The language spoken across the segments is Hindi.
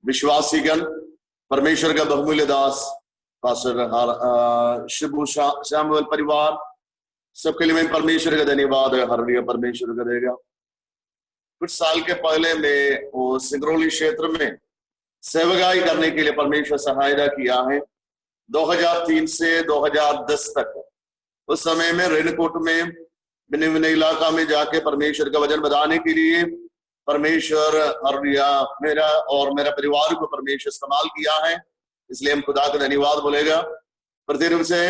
विश्वासीगण, परमेश्वर का बहुमूल्य दास पास्टर शिबू श्यामुअल परिवार, सबके लिए मैं परमेश्वर का धन्यवाद है। हालेलुया, परमेश्वर का देगा। कुछ साल के पहले मैं वो सिंगरौली क्षेत्र में सेवकाई करने के लिए परमेश्वर सहायता किया है। 2003 से 2010 तक उस समय में रेनकोट में भिन्न भिन्न इलाका में जाके परमेश्वर का वचन बताने के लिए परमेश्वर मेरा और मेरा परिवार को परमेश्वर इस्तेमाल किया है, इसलिए हम खुदा का धन्यवाद बोलेगा। प्रतिरूप से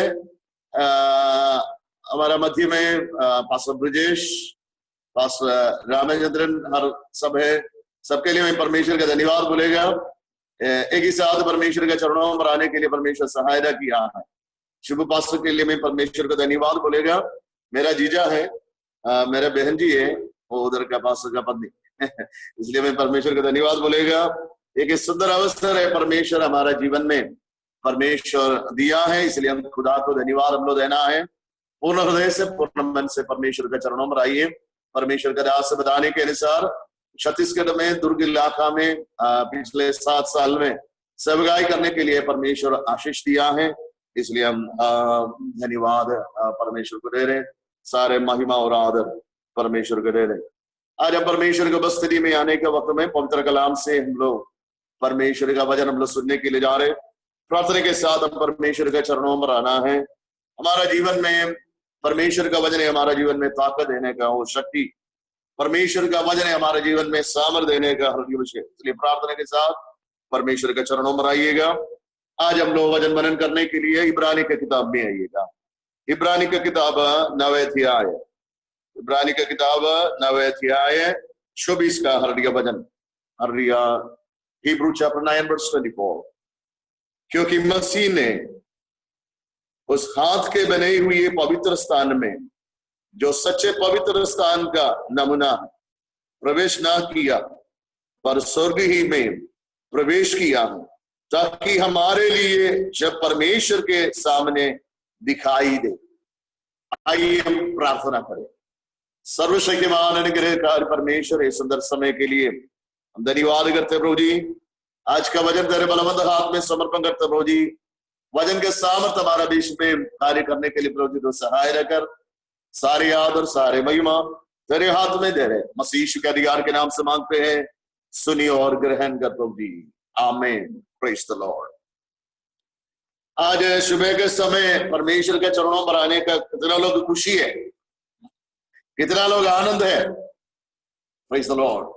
हमारा मध्य में पास्टर ब्रजेश, पास्टर रामचंद्रन हर सब है, सबके लिए मैं परमेश्वर का धन्यवाद बोलेगा। एक ही साथ परमेश्वर के चरणों में आने के लिए परमेश्वर सहायता किया है। शुभ पास्टर के लिए मैं परमेश्वर का धन्यवाद बोलेगा। मेरा जीजा है, मेरा बहन जी है, वो उधर का पास्टर का पत्नी इसलिए मैं परमेश्वर का धन्यवाद बोलेगा। एक सुंदर अवसर है परमेश्वर हमारा जीवन में परमेश्वर दिया है, इसलिए हम खुदा को धन्यवाद हम लोग देना है। पूर्ण हृदय से पूर्ण मन से परमेश्वर के चरणों में आइए। परमेश्वर का दास बताने के अनुसार छत्तीसगढ़ में दुर्ग इलाका में पिछले 7 साल में सेवकाई करने के लिए परमेश्वर आशीष दिया है, इसलिए हम धन्यवाद परमेश्वर को दे रहे। सारे महिमा और आदर परमेश्वर को दे रहे। आज हम परमेश्वर की उपस्थिति में आने के वक्त में पवित्र कलाम से हम लोग परमेश्वर का वचन हम लोग सुनने के लिए जा रहे। प्रार्थना के साथ हम परमेश्वर के चरणों में रहना है। हमारा जीवन में परमेश्वर का वचन है, हमारा जीवन में ताकत देने का वो शक्ति, परमेश्वर का वचन है हमारे जीवन में सामर्थ्य देने का हर विषय। इसलिए प्रार्थना के साथ परमेश्वर के चरणों में आइएगा। आज हम लोग वचन मनन करने के लिए इब्रानी की किताब में आइएगा। इब्रानी की किताब 9वें अध्याय, इब्रानी की किताब 9वें अध्याय 24 का हालेलुया वचन। Hallelujah, Hebrews chapter 9 verse 24। क्योंकि मसीह ने उस हाथ के बने हुए पवित्र स्थान में, जो सच्चे पवित्र स्थान का नमूना प्रवेश ना किया पर स्वर्ग ही में प्रवेश किया, ताकि हमारे लिए जब परमेश्वर के सामने दिखाई दे। आइए हम प्रार्थना करें। सर्वशक्तिमान अनुग्रहकारी परमेश्वर, इस सुंदर समय के लिए हम धन्यवाद करते प्रभु जी। आज का वचन तेरे बलवंत हाथ में समर्पण करते प्रभु जी। वचन के सामर्थ्य हमारा देश में कार्य करने के लिए प्रभु जी तो सहाय कर। सारे आदर सारे महिमा तेरे हाथ में दे रहे, मसीह यीशु के अधिकार के नाम से मांगते हैं, सुनिए और ग्रहण कर प्रभु जी। आमीन। Praise the Lord. आज सुबह के समय परमेश्वर के चरणों पर आने का कितना लोग खुशी है, कितना लोग आनंद है। Praise the Lord.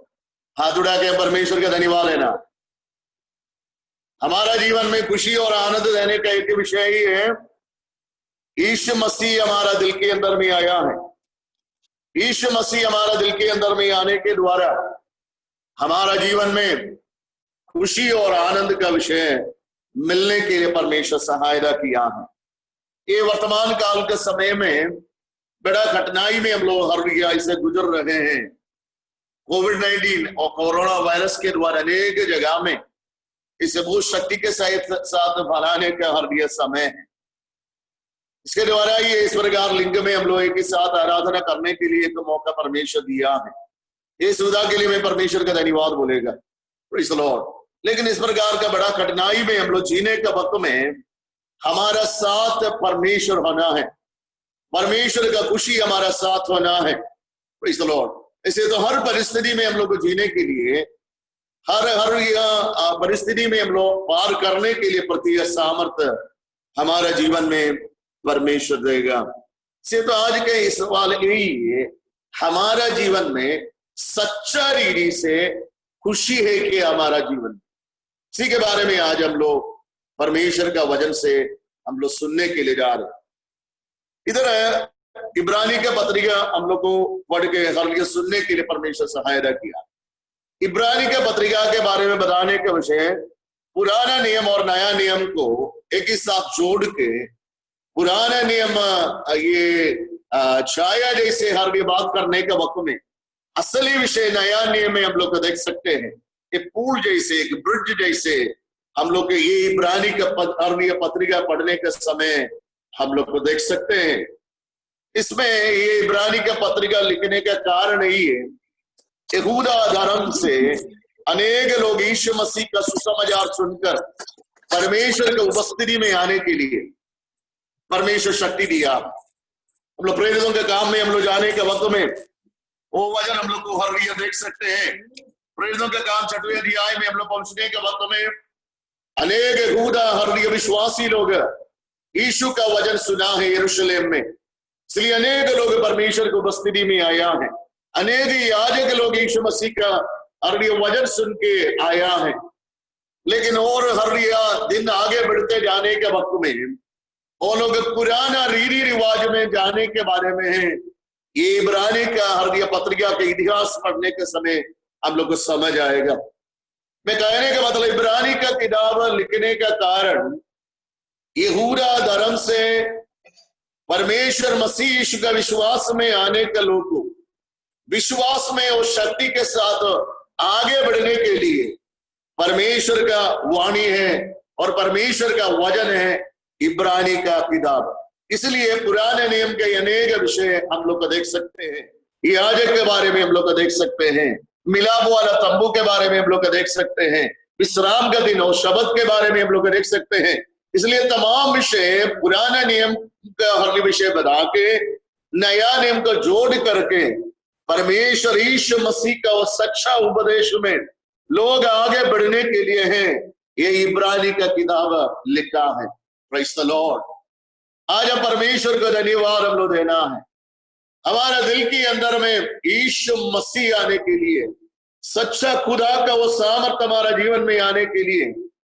हाथ उठा के परमेश्वर का धन्यवाद लेना। हमारा जीवन में खुशी और आनंद देने का एक विषय ही है, यीशु मसीह हमारा दिल के अंदर में आया है। यीशु मसीह हमारा दिल के अंदर में आने के द्वारा हमारा जीवन में खुशी और आनंद का विषय मिलने के लिए परमेश्वर सहायता किया है। ये वर्तमान काल के समय में बड़ा कठिनाई में हम लोग हर से गुजर रहे हैं। कोविड-19 और कोरोना वायरस के द्वारा अनेक जगह में इसे बहुत शक्ति के साथ फैलाने का हर समय है। इसके द्वारा ये इस प्रकार लिंग में हम लोग एक ही साथ आराधना करने के लिए एक मौका परमेश्वर दिया है। ये सुविधा के लिए मैं परमेश्वर का धन्यवाद बोलेगा। Praise the Lord. लेकिन इस प्रकार का बड़ा कठिनाई में हम लोग जीने के वक्त में हमारा साथ परमेश्वर होना है, परमेश्वर का खुशी हमारा साथ होना है। Praise the Lord. इसे तो हर परिस्थिति में हम लोग को जीने के लिए, हर परिस्थिति में हम लोग पार करने के लिए प्रति सामर्थ्य हमारा जीवन में परमेश्वर देगा। से तो आज के इस सवाल यही है, हमारा जीवन में सच्चा रीति से खुशी है कि हमारा जीवन, इसी के बारे में आज हम लोग परमेश्वर का वचन से हम लोग सुनने के लिए जा रहे। इधर इब्रानी का पत्रिका हम लोग को पढ़ के हर सुनने के लिए परमेश्वर सहायता किया। इब्रानी के पत्रिका के बारे में बताने के विषय पुराना नियम और नया नियम को एक ही साथ जोड़ के पुराना नियम ये छाया जैसे हर ये बात करने के वक्त में असली विषय नया नियम में हम लोग को देख सकते हैं। एक पुल जैसे, एक ब्रिज जैसे हम लोग के ये इब्रानी का पत्रिका पढ़ने के समय हम लोग को देख सकते हैं। इसमें ये इब्रानी का पत्रिका लिखने का कारण ही है, यहूदा धर्म से अनेक लोग यीशु मसीह का सुसमाचार सुनकर परमेश्वर की उपस्थिति में आने के लिए परमेश्वर शक्ति दिया। हम लोग प्रेरितों के काम में हम लोग जाने के वक्त में वो वचन हम लोग को हर लिए देख सकते हैं। प्रेरितों के काम 6वें अध्याय में हम लोग पहुंचने के वक्त में अनेक यहूदा हर विश्वासी लोग यीशु का वचन सुना है यरूशलेम में, इसलिए अनेक लोग परमेश्वर की उपस्थिति में आया है। अनेक याजक लोग यीशु मसीह का हर वचन सुन के आया है। लेकिन और हर दिन आगे बढ़ते जाने के वक्त में वो लोग पुराना रीति रिवाज में जाने के बारे में है। ये इब्रानी का हर पत्रिका के इतिहास पढ़ने के समय हम लोग को समझ आएगा। मैं कहने का मतलब इब्रानी का किताब लिखने का कारण यहूदा धर्म से परमेश्वर मसीह यीशु का विश्वास में आने के लोग को विश्वास में और शक्ति के साथ आगे बढ़ने के लिए परमेश्वर का वाणी है और परमेश्वर का वचन है इब्रानी का किताब। इसलिए पुराने नियम के अनेक विषय हम लोग को देख सकते हैं। याजक के बारे में हम लोग को देख सकते हैं, मिलाप वाला तंबू के बारे में हम लोग देख सकते हैं, विश्राम का दिन और शबद के बारे में हम लोग देख सकते हैं। इसलिए तमाम विषय पुराना नियम का हर विषय बता के नया नियम को जोड़ करके परमेश्वर यीशु मसीह का वो सच्चा उपदेश में लोग आगे बढ़ने के लिए है ये इब्रानी का किताब लिखा है। Praise the Lord. आज हम परमेश्वर को धन्यवाद हम लोग देना है। हमारा दिल के अंदर में यीशु मसीह आने के लिए सच्चा खुदा का वो सामर्थ हमारा जीवन में आने के लिए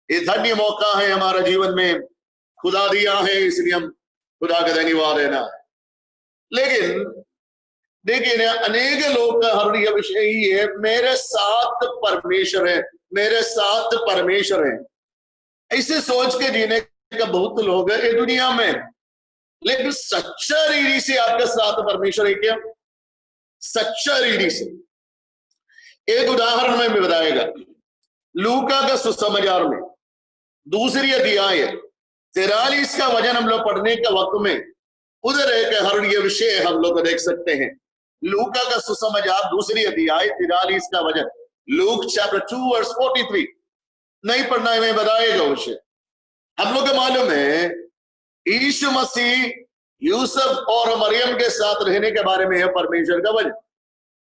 ये धन्य मौका है हमारा जीवन में खुदा दिया है, इसलिए हम खुदा का धन्यवाद देना है। लेकिन देखिए ना, अनेक लोग का हर विषय ही है मेरे साथ परमेश्वर है, मेरे साथ परमेश्वर है। ऐसे सोच के जीने का बहुत लोग है ये दुनिया में। लेकिन सच्चा रीति से आपके साथ परमेश्वर है क्या? सच्चा रीति से एक उदाहरण में बताएगा। लूका का सुसमाचार में 2 अध्याय 43 का वचन हम लोग पढ़ने के वक्त में उधर एक हर ये विषय हम लोग देख सकते हैं। लूका का सुसमाचार 2 अध्याय 43 का वचन, लूक चैप्टर 2 वर्स 43। नहीं पढ़ना है, मैं बताएगा विषय। हम लोग को मालूम है यीशु मसीह यूसुफ और मरियम के साथ रहने के बारे में है परमेश्वर का वचन,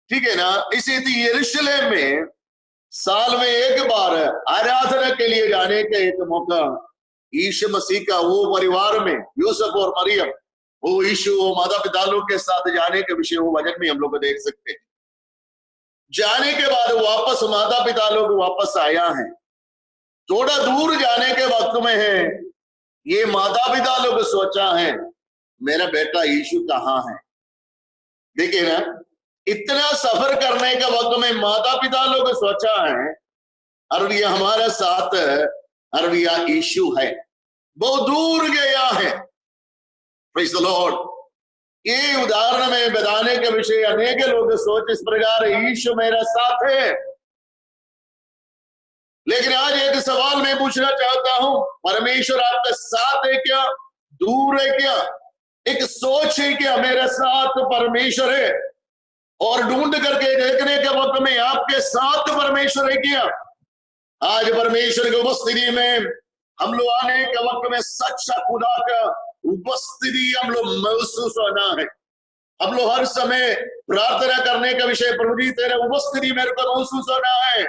ठीक है ना। इसी यरूशलेम में साल में एक बार आराधना के लिए जाने का एक मौका यीशु मसीह का वो परिवार में यूसुफ और मरियम वो यीशु वो माता पिता लोग के साथ जाने के विषय वो वचन में हम लोग देख सकते हैं। जाने के बाद वापस माता पिता लोग वापस आया है। थोड़ा दूर जाने के वक्त में है ये माता पिता लोग सोचा है मेरा बेटा यीशु कहाँ है। देखिए ना, इतना सफर करने के वक्त में माता पिता लोग सोचा है अरे हमारे साथ अरे यीशु है, बहुत दूर गया है। Praise the Lord. ये उदाहरण में बताने के विषय अनेक लोग सोच इस प्रकार यीशु मेरा साथ है। लेकिन आज एक सवाल मैं पूछना चाहता हूं, परमेश्वर आपके साथ है क्या, दूर है क्या? एक सोच है कि मेरे साथ परमेश्वर है और ढूंढ करके देखने के वक्त में आपके साथ परमेश्वर है क्या? आज परमेश्वर की उपस्थिति में हम लोग आने के वक्त में सच्चा खुदा का उपस्थिति हम लोग महसूस होना है। हम लोग हर समय प्रार्थना करने का विषय, प्रभु जी तेरे उपस्थिति मेरे को महसूस होना है।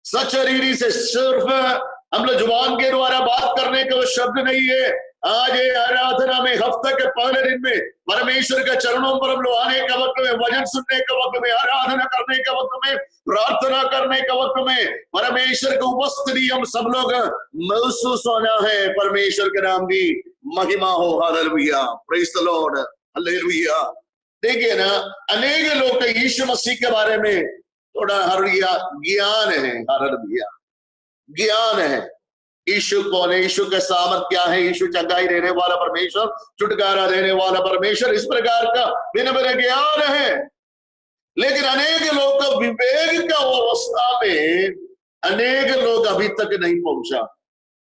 सच रीति से सिर्फ हम लोग जुबान के द्वारा बात करने का वो शब्द नहीं है। आज ये आराधना में हफ्ते के पहले दिन में परमेश्वर के चरणों पर हम लोग आने के वक्त में, वचन सुनने के वक्त में, आराधना करने के वक्त में, प्रार्थना करने के वक्त में परमेश्वर की उपस्थिति हम सब लोग महसूस होना है। परमेश्वर के नाम की महिमा हो। Hallelujah, praise the Lord, hallelujah. देखिए ना, अनेक लोग के यीशु मसीह के बारे में थोड़ा ज्ञान है, हालेलुया, ज्ञान है। यीशु कौन है, यीशु का सामर्थ क्या है, यीशु चंगाई देने वाला परमेश्वर, छुटकारा देने वाला परमेश्वर, इस प्रकार का भिन्न भिन्न ज्ञान है। लेकिन अनेक लोग का विवेक का अवस्था में अनेक लोग अभी तक नहीं पहुंचा।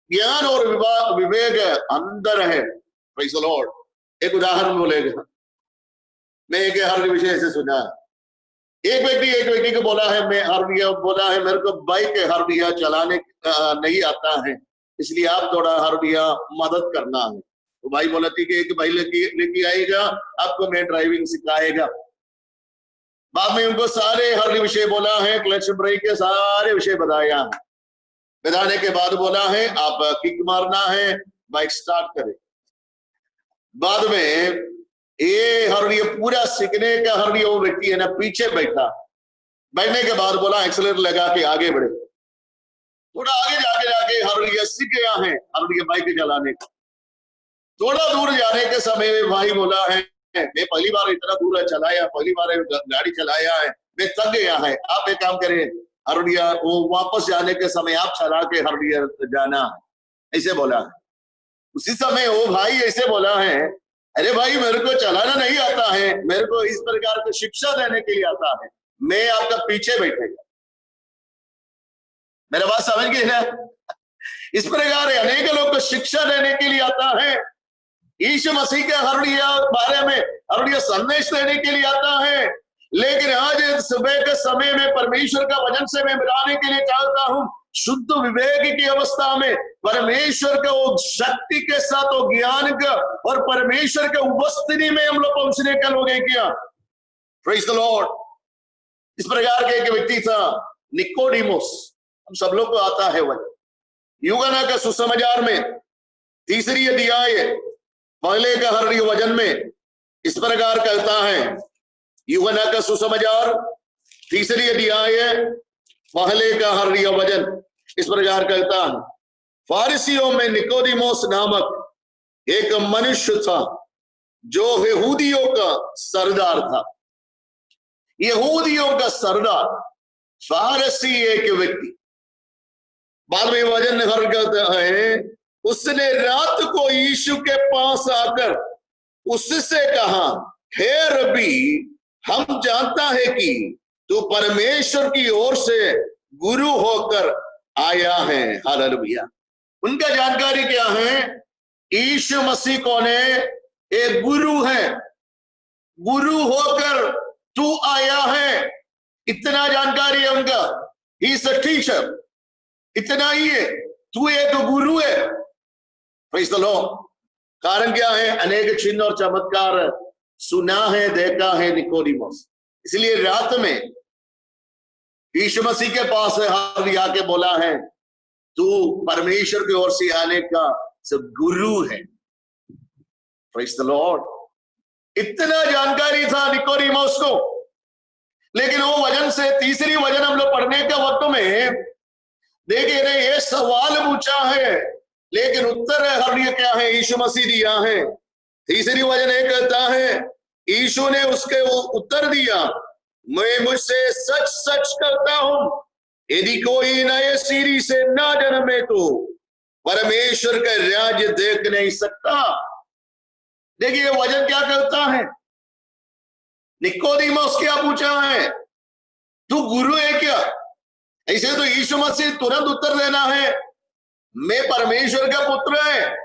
ज्ञान और विवेक अंदर है। Praise the Lord. एक उदाहरण बोलेगा, मैं एक हर विषय से सुना, एक व्यक्ति को बोला है, मैं हार्विया बोला है, मेरे को बाइक हार्विया चलाने नहीं आता है, इसलिए आप थोड़ा हार्विया मदद करना है। तो भाई बोला ठीक है, एक भाई लेके आएगा, आपको मैं ड्राइविंग सिखाएगा। बाद में उनको सारे हर विषय बोला है, क्लच ब्रेक के सारे विषय बताया है। बताने के बाद बोला है आप किक मारना है, बाइक स्टार्ट करें। बाद में ये हर पूरा सीखने का हर वो व्यक्ति है ना पीछे बैठा। बैठने के बाद बोला एक्सेलरेटर लगा के आगे बढ़े। थोड़ा आगे जाके हर सीख गया है हर बाइक चलाने का। थोड़ा दूर जाने के समय में भाई बोला है, मैं पहली बार इतना दूर चलाया, पहली बार गाड़ी चलाया है, मैं थक गया है, आप एक काम करें हरडिया वो वापस जाने के समय आप चला के हरडिया जाना है, ऐसे बोला है। उसी समय वो भाई ऐसे बोला है, अरे भाई मेरे को चलाना नहीं आता है, मेरे को इस प्रकार की शिक्षा देने के लिए आता है, मैं आपका पीछे बैठेगा। मेरा बात समझ गए ना? इस प्रकार अनेक लोग को शिक्षा देने के लिए आता है। यीशु मसीह के हरडिया बारे में हरडिया संदेश देने के लिए आता है। लेकिन आज सुबह के समय में परमेश्वर का वचन से मैं मिलाने के लिए चाहता हूं, शुद्ध विवेक की अवस्था में परमेश्वर के वो शक्ति के साथ वो ज्ञान का और परमेश्वर के उपस्थिति में हम लोग पहुंचने का लोग है क्या? Praise the Lord. इस प्रकार के एक व्यक्ति था निकोडिमोस, हम सब लोग को आता है वचन। यूहन्ना का सुसमाचार में 3 अध्याय पहले का हर वचन में इस प्रकार कहता है, यूहन्ना का सुसमाचार 3 अध्याय पहले का हर वचन इस प्रकार कहता है, फारिसियों में निकोदिमोस नामक एक मनुष्य था जो यहूदियों का सरदार था। यहूदियों का सरदार फारसी एक व्यक्ति। बाद में वचन हर कहता है, उसने रात को यीशु के पास आकर उससे कहा, हे रबी, हम जानता है कि तू परमेश्वर की ओर से गुरु होकर आया है। हालेलुया। उनका जानकारी क्या है? यीशु मसीह कौन है? एक गुरु है, गुरु होकर तू आया है, इतना जानकारी है उनका। ही इज अ टीचर, इतना ही है, तू एक गुरु है। Praise the Lord. कारण क्या है? अनेक चिन्ह और चमत्कार सुना है, देखा है निकोडिमोस। इसलिए रात में यीशु मसीह के पास हाथ आके बोला है, तू परमेश्वर की ओर से आने का सब गुरु है। Praise the Lord. इतना जानकारी था निकोडिमोस को। लेकिन वो वचन से 3 वचन हम लोग पढ़ने के वक्त में देखिए ने ये सवाल पूछा है, लेकिन उत्तर हर क्या है? यीशु मसीह दिया है। 3 वचन एक कहता है, यीशु ने उसके उत्तर दिया, मैं मुझसे सच सच कहता हूं, यदि कोई नए सिरे से ना जन्मे तो परमेश्वर का राज्य देख नहीं सकता। देखिए वचन क्या कहता है? निकोदिमोस क्या पूछा है? तू गुरु है क्या? ऐसे तो यीशु मसीह तुरंत उत्तर देना है, मैं परमेश्वर का पुत्र है,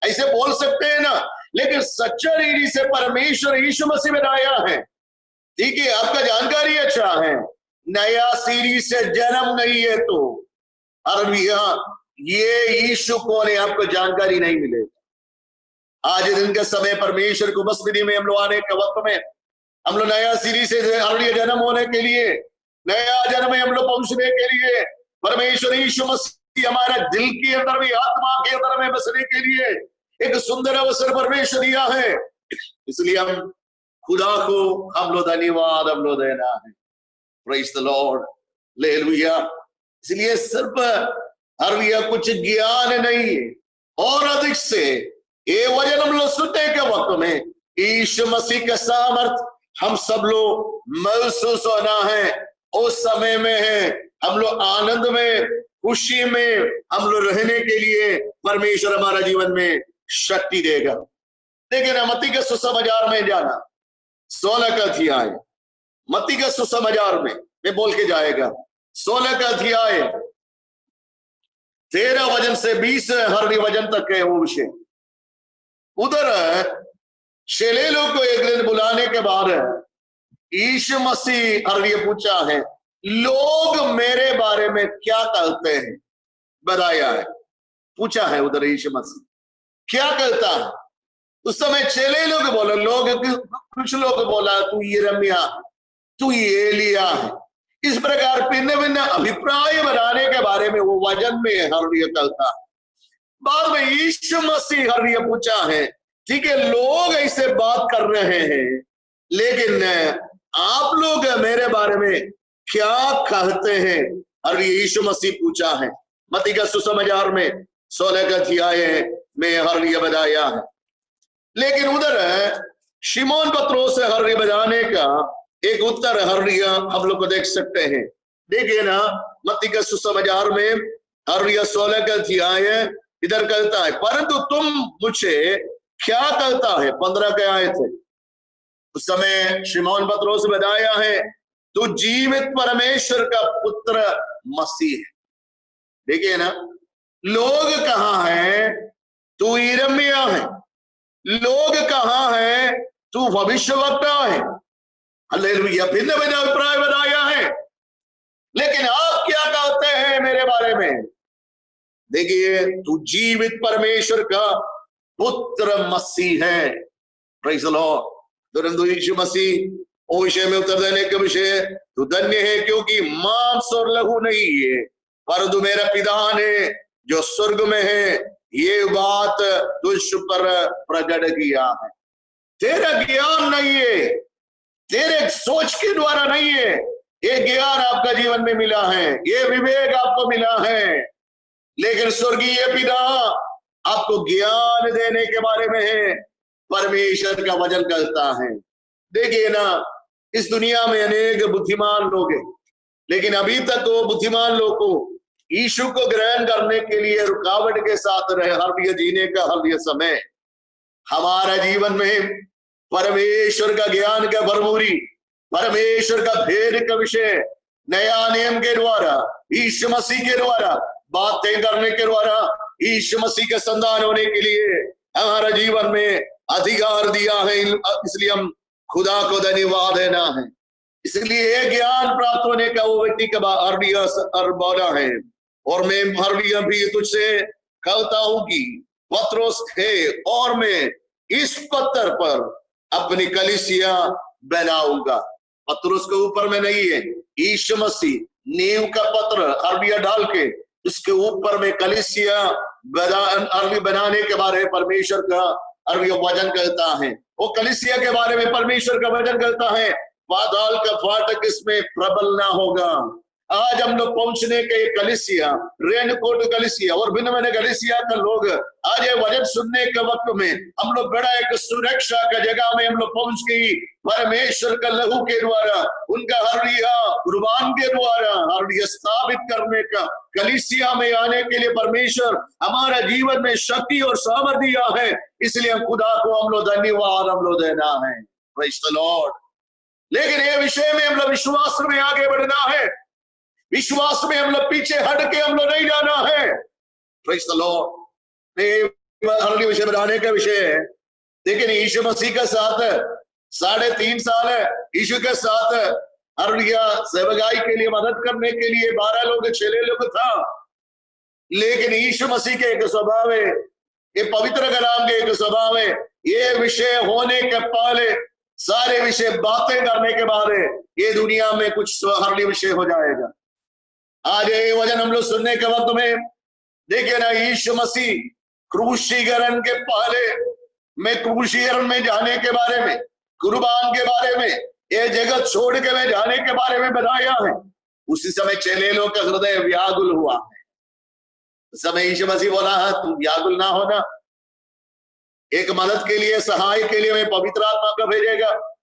ऐसे बोल सकते हैं ना। लेकिन सच्चा रीति से परमेश्वर यीशु मसीह में आया है। ठीक है, आपका जानकारी अच्छा है, नया सीरी से जन्म नहीं है तो हालेलुया, ये यीशु कौन है आपको जानकारी नहीं मिलेगा। आज दिन के समय परमेश्वर को उपस्थिति में हम लोग आने के वक्त में हम लोग नया सीरी से हालेलुया जन्म होने के लिए, नया जन्म में हम लोग पहुंचने के लिए परमेश्वर यीशु मसीह हमारा दिल के अंदर भी, आत्मा के अंदर में बसने के लिए एक सुंदर अवसर परमेश्वर दिया है। इसलिए हम खुदा को हम लोग धन्यवाद हम लोग देना है। Praise the Lord, hallelujah. इसलिए सिर्फ हालेलुया कुछ ज्ञान नहीं है, और अधिक से ये वचन हम लोग सुनने के वक्त में यीशु मसीह का सामर्थ हम सब लोग महसूस होना है। उस समय में है हम लोग आनंद में, खुशी में हम लोग रहने के लिए परमेश्वर हमारा जीवन में शक्ति देगा। देखिए मत्ती के सुसमाचार में जाना 16 का अध्याय, मत्ती के सुसमाचार में मैं बोल के जाएगा 16 का अध्याय 13 वचन से 20 हर वचन तक है वो विषय। उधर चेले लोग को एक दिन बुलाने के बाद यीशु मसीह और ये पूछा है, लोग मेरे बारे में क्या कहते हैं? बताया है, पूछा है उधर यीशु मसीह क्या कहता है। उस समय चेले लोग बोले, कुछ लोग बोला तू यिर्मयाह, तू एलिया है। इस प्रकार भिन्न भिन्न अभिप्राय बनाने के बारे में वो वचन में हर कहता है। बाद में यीशु मसीह हर पूछा है, ठीक है लोग ऐसे बात कर रहे हैं, लेकिन आप लोग मेरे बारे में क्या कहते हैं? और यीशु मसीह पूछा है। मत्ती का सुसमाचार में 16 का अध्याय में हर बताया है। लेकिन उधर शिमोन पत्रोस से हर बजाने का एक उत्तर हर हम लोग को देख सकते हैं। देखिए ना, मत्ती का सुसमाचार में हर 16 का अध्याय इधर कहता है, परंतु तुम मुझे क्या कहता है? 15 के आए थे। उस समय शिमोन पत्रोस बताया है, तू जीवित परमेश्वर का पुत्र मसीह है। देखिए ना, लोग कहाँ हैं? तू यिर्मयाह है। लोग कहाँ हैं? तू भविष्यवक्ता है। हालेलुया। भिन्न भिन्न अभिप्राय बताया है, लेकिन आप क्या कहते हैं मेरे बारे में? देखिए, तू जीवित परमेश्वर का पुत्र मसीह है। Praise the Lord. तुरंत यीशु मसीह वो विषय में उत्तर देने के विषय, तू धन्य है क्योंकि मांस और लहू नहीं है, परंतु मेरा पिता ने जो स्वर्ग में है ये बात तुझ पर प्रकट किया है। तेरा ज्ञान नहीं है, तेरे सोच के द्वारा नहीं है, ये ज्ञान आपका जीवन में मिला है, ये विवेक आपको मिला है, लेकिन स्वर्गीय पिता आपको ज्ञान देने के बारे में है। परमेश्वर का वचन कहता है। देखिए ना, इस दुनिया में अनेक बुद्धिमान लोग हैं, लेकिन अभी तक वो बुद्धिमान लोग को यीशु को ग्रहण करने के लिए रुकावट के साथ रहे। हर जीने का हर समय हमारा जीवन में परमेश्वर का ज्ञान का भरपूरी, परमेश्वर का भेद का विषय नया नियम के द्वारा, यीशु मसीह के द्वारा बातें करने के द्वारा, यीशु मसीह के संतान होने के लिए हमारा जीवन में अधिकार दिया है। इसलिए हम खुदा को धन्यवाद देना है। इसलिए ज्ञान प्राप्त होने का वो व्यक्ति का बोला है। और मैं हर भी तुझसे कहता हूं कि पत्रोस है और मैं इस पत्थर पर अपनी कलीसिया बनाऊंगा। पत्रोस के ऊपर में नहीं है, यीशु मसीह नींव का पत्र अरबिया डाल के उसके ऊपर में कलीसिया बनाने के बारे में परमेश्वर का अरबी वचन कहता है। वो कलीसिया के बारे में परमेश्वर का वचन कहता है, पाताल का फाटक इसमें प्रबल ना होगा। आज हम लोग पहुंचने के कलीसिया, रेनकोट कलीसिया और भिन्न भिन्न कलीसिया का लोग आज ये वचन सुनने के वक्त में हम लोग बड़ा एक सुरक्षा का जगह में हम लोग पहुंच गई। परमेश्वर का लहू के द्वारा, उनका हरिया कुर्बान के द्वारा हरिया स्थापित करने का कलीसिया में आने के लिए परमेश्वर हमारा जीवन में शक्ति और सामर्थ्य दिया है। इसलिए हम खुदा को हम लोग धन्यवाद हम लोग देना है। Praise the Lord. लेकिन ये विषय में हम लोग विश्वास में आगे बढ़ना है। विश्वास में हम लोग पीछे हट के हम लोग नहीं जाना है। Praise the Lord. विषय बढ़ाने का विषय है। लेकिन यीशु मसीह के साथ 3.5 साल यीशु के साथ हरिया सेवकाई के लिए मदद करने के लिए 12 लोग 6 लोग था। लेकिन यीशु मसीह के एक स्वभाव है, ये पवित्र कलाम के एक स्वभाव है, ये विषय होने के पहले सारे विषय बातें करने के बाद ये दुनिया में कुछ हरली विषय हो जाएगा। आज ये वचन हम लोग सुनने के वक्त में देखिए ना, यीशु मसीह क्रूसीकरण के पहले मैं क्रूसीकरण में जाने के बारे में, कुर्बान के बारे में, ये जगत छोड़ के मैं जाने के बारे में बताया है। उसी समय चेलेलों का हृदय व्याकुल हुआ है। उस समय यीशु मसीह बोला है, तुम व्याकुल ना होना, एक मदद के लिए, सहाय के लिए मैं पवित्र आत्मा को भेजेगा।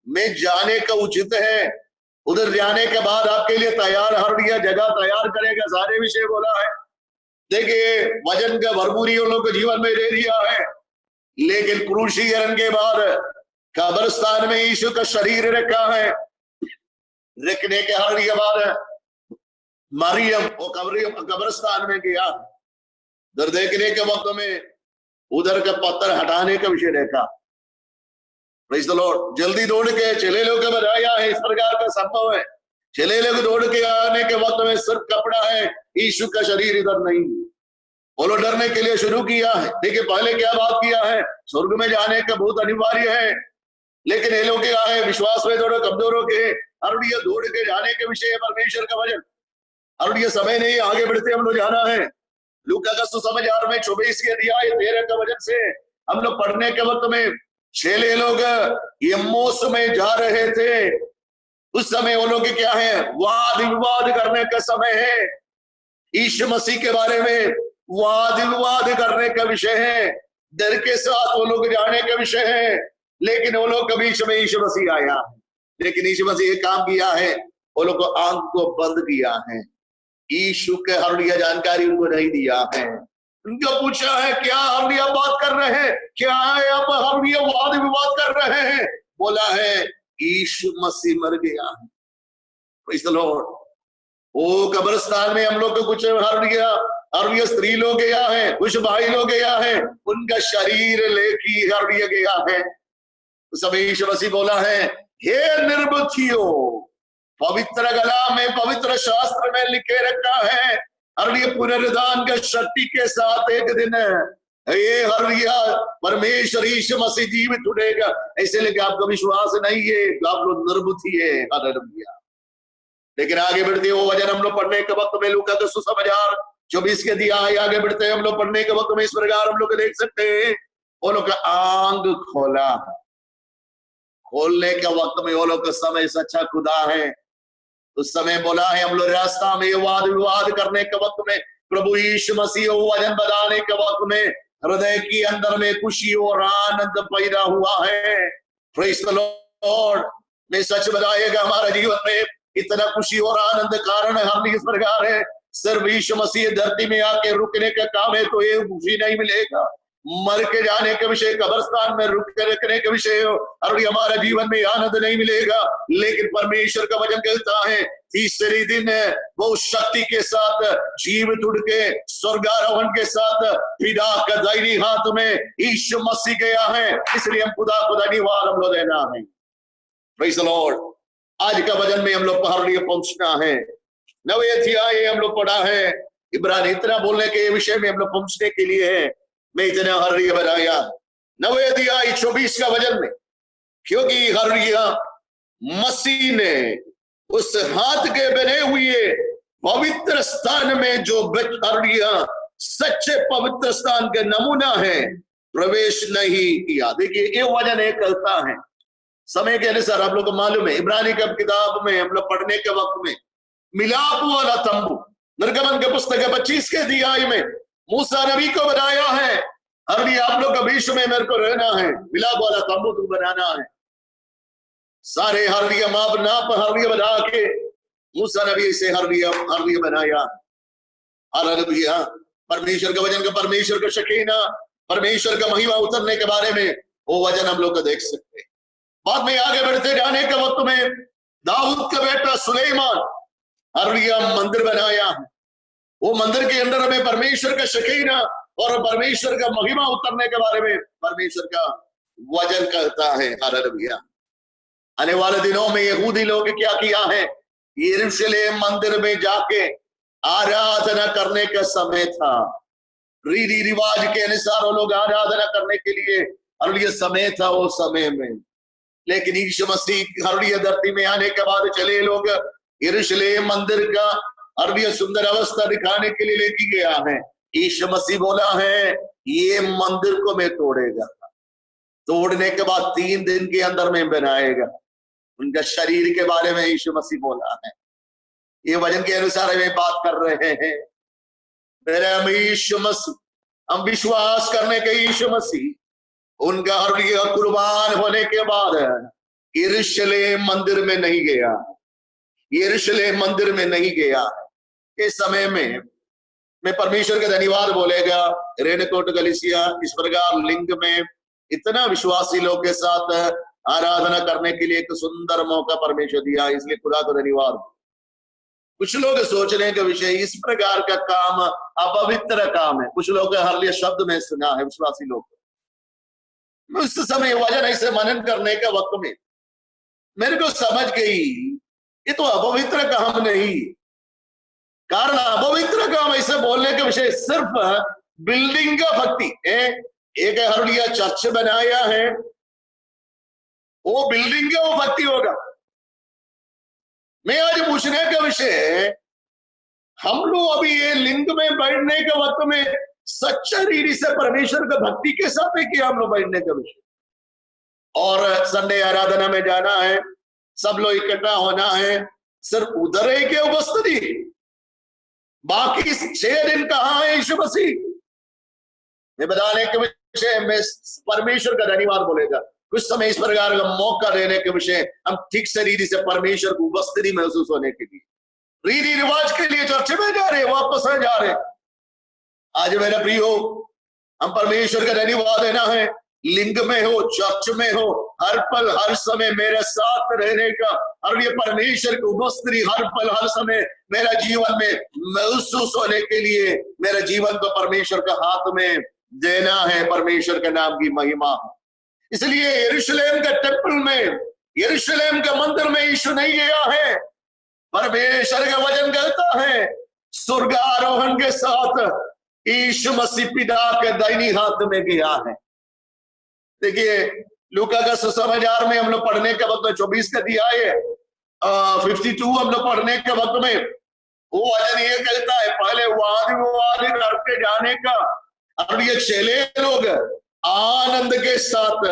मैं जाने का उचित है, उधर जाने के बाद आपके लिए तैयार हर जगह तैयार करेगा। सारे विषय बोला है। देखिए, वचन का भरपूरी उन लोगों को जीवन में दे दिया है। लेकिन क्रूसीकरण के बाद कब्रिस्तान में यीशु का शरीर रखा है। रखने के हर के बाद मरियम वो कब्रिस्तान में गया। उधर देखने के वक्त में उधर का पत्थर हटाने का विषय देखा। Praise the Lord. जल्दी दौड़ के चेले लोग का बनाया है, इस प्रकार का संभव है। चेले लोग दौड़ के आने के वक्त में सिर्फ कपड़ा है, यीशु का शरीर इधर नहीं। वो लोग डरने के लिए शुरू किया है। देखिए पहले क्या बात किया है, स्वर्ग में जाने का बहुत अनिवार्य है, लेकिन ये लोग क्या है, विश्वास में थोड़े कमजोरों के और ये दौड़ के जाने के विषय परमेश्वर का वचन, और ये समय नहीं, आगे बढ़ते हम लोग जाना है। लूका का सुसमाचार में 24 के अध्याय 13 का वचन से हम लोग पढ़ने के वक्त में चेले लोग यम्मोस में जा रहे थे। उस समय वो लोग क्या है, वाद विवाद करने का समय है। यीशु मसीह के बारे में वाद विवाद करने का विषय है, डर के साथ वो लोग जाने का विषय है। लेकिन वो लोग कभी समय यीशु मसीह आया, लेकिन यीशु मसीह एक काम किया है, वो लोग को आंख को बंद किया है। यीशु के हरलिया जानकारी उनको नहीं दिया है। उनको पूछा है क्या हरलिया बात कर रहे हैं, क्या आप हरलिया वाद विवाद कर रहे हैं? बोला है यीशु मसीह मर गया है। Praise the Lord. वो कब्रिस्तान में हम लोग को कुछ हरलिया स्त्री लोग गया है, कुछ भाई लोग गया है, उनका शरीर लेके हरलिया गया है। उस समय यीशु मसीह बोला है, हे निर्बुद्धियों, पवित्र कलाम में, पवित्र शास्त्र में लिखे रखा है हरलिया पुनरुद्धान के शक्ति के साथ एक दिन ये हरलिया परमेश्वर यीशु मसीह जीवित उठेगा। ऐसे लेके आपका विश्वास नहीं है, आप लोग निर्बुद्धि है। हालेलुया। लेकिन आगे बढ़ते वो वचन हम लोग पढ़ने के वक्त में लूका का सुसमाचार 24 के अध्याय आगे बढ़ते हम लोग पढ़ने के वक्त में इस प्रकार हम लोग देख सकते हैं, वो लोग का आंग खोला। खोलने के वक्त में वो लोग का समय सच्चा खुदा है। उस समय बोला है हम लोग रास्ता में वाद विवाद करने के वक्त में प्रभु यीशु मसीह वचन बताने के वक्त में हृदय के अंदर में खुशी और आनंद पैदा हुआ है। Praise the Lord. मैं सच बताएगा हमारे जीवन में इतना खुशी और आनंद कारण हम इस प्रकार है, सिर्फ यीशु मसीह धरती में आके रुकने का काम है तो ये खुशी नहीं मिलेगा। मर के जाने के विषय, कब्रिस्तान में रुक के रखने के विषय और हमारे जीवन में आनंद नहीं मिलेगा। लेकिन परमेश्वर का वचन कहता है तीसरे दिन वो शक्ति के साथ जीवित उठ के स्वर्गारोहण के साथ पिता का दाहिनी हाथ में यीशु मसीह गया है। इसलिए हम खुदा को धन्यवाद हम लोग देना है। Praise the Lord. आज का वचन में हम लोग हरलिया पहुंचना है। 9वें अध्याय हम लोग पढ़ा है। इब्रानी इतना बोलने के विषय में हम लोग पहुंचने के लिए है, मैं इतना हरलिया बनाया 9वें अध्याय 24 का वचन में, क्योंकि हरलिया मसीह ने उस हाथ के बने हुए पवित्र स्थान में जो हरलिया सच्चे पवित्र स्थान का नमूना है प्रवेश नहीं किया। देखिए ये वचन एक कहता है, समय के अनुसार आप लोग को मालूम है इब्रानी की किताब में हम लोग पढ़ने के वक्त में मिलाप वाला तंबू, निर्गमन के पुस्तक 25 के अध्याय में मूसा नबी को बनाया है, हरलिया आप लोग का बीच में मेरे को रहना है, मिलाप वाला तंबू तू बनाना है। सारे हरलिया माप नाप हरलिया बना के मूसा नबी से हरलिया बनाया। हालेलुया। परमेश्वर का वचन का, परमेश्वर का शकीना, परमेश्वर का महिमा उतरने के बारे में वो वचन हम लोग को देख सकते हैं। बाद में आगे बढ़ते जाने के वक्त में दाऊद का बेटा सुलेमान हरलिया मंदिर बनाया है। वो मंदिर के अंदर में परमेश्वर का शकीना और परमेश्वर का महिमा उतरने के बारे में परमेश्वर का वचन कहता है। हालेलुया। आने वाले दिनों में यहूदी लोग क्या किया है, यरूशलेम मंदिर में जाके आराधना करने का समय था। रीति रिवाज के अनुसार वो लोग आराधना करने के लिए हरलिया समय था वो समय में। लेकिन यीशु मसीह हरलिया धरती में आने के बाद चले लोग यरूशलेम मंदिर का हरलिया सुंदर अवस्था दिखाने के लिए लेके गया है। यीशु मसीह बोला है ये मंदिर को मैं तोड़ेगा, तोड़ने के बाद 3 दिन के अंदर में बनाएगा। उनका शरीर के बारे में यीशु मसीह बोला है। ये वचन के अनुसार हमें बात कर रहे हैं। मेरे यीशु मसीह, हम विश्वास करने के यीशु मसीह उनका हरलिया कुर्बान होने के बाद यरूशलेम मंदिर में नहीं गया, यरूशलेम मंदिर में नहीं गया। इस समय में मैं परमेश्वर का धन्यवाद बोलेगा। रेणुकोट कलीसिया इस प्रकार लिंग में इतना विश्वासी लोग के साथ आराधना करने के लिए एक सुंदर मौका परमेश्वर दिया, इसलिए खुदा को धन्यवाद। कुछ लोग सोचने का विषय इस प्रकार का काम अपवित्र काम है। कुछ लोग हरलिया शब्द में सुना है विश्वासी लोग, उस समय वचन ऐसे मनन करने के वक्त में मेरे को समझ गई ये तो अपवित्र काम नहीं। कारण अपवित्र काम ऐसे बोलने के विषय सिर्फ बिल्डिंग का भक्ति है। एक हरलिया चर्च बनाया है, वो बिल्डिंग का वो भक्ति होगा। मैं आज पूछने का विषय, हम लोग अभी ये लिंग में बैठने के वक्त में सच्चा रीति से परमेश्वर का भक्ति के साथ है कि हम लोग बैठने का विषय, और संडे आराधना में जाना है, सब लोग इकट्ठा होना है, सिर्फ उधर ही के उपस्थिति, बाकी 6 दिन कहाँ है यीशु मसीह? मैं बताने के विषय में परमेश्वर का धन्यवाद बोलेगा। कुछ समय इस प्रकार का मौका देने के विषय हम ठीक से रीति से परमेश्वर को उपस्थिति महसूस होने के लिए, रीति रिवाज के लिए चर्च में जा रहे, वापस जा रहे। आज मेरा प्रियो, हम परमेश्वर का धन्यवाद देना है, लिंग में हो, चर्च में हो, हर पल हर समय मेरे साथ रहने का, और ये परमेश्वर की उपस्थिति हर पल हर समय मेरा जीवन में महसूस होने के लिए मेरा जीवन को परमेश्वर का हाथ में देना है। परमेश्वर के नाम की महिमा। इसलिए यरूशलेम के टेम्पल में, यरूशलेम के मंदिर में यीशु नहीं गया है। परमेश्वर का वचन कहता है स्वर्ग आरोहण के साथ यीशु मसीह पिता के दाहिनी हाथ में गया है। देखिए लूका का सुसमाचार में हम लोग पढ़ने के वक्त में 24 का दिया है, 52 हम लोग पढ़ने के वक्त में वो वचन ये कहता है, पहले वादी करके जाने का, और ये चेले लोग आनंद के साथ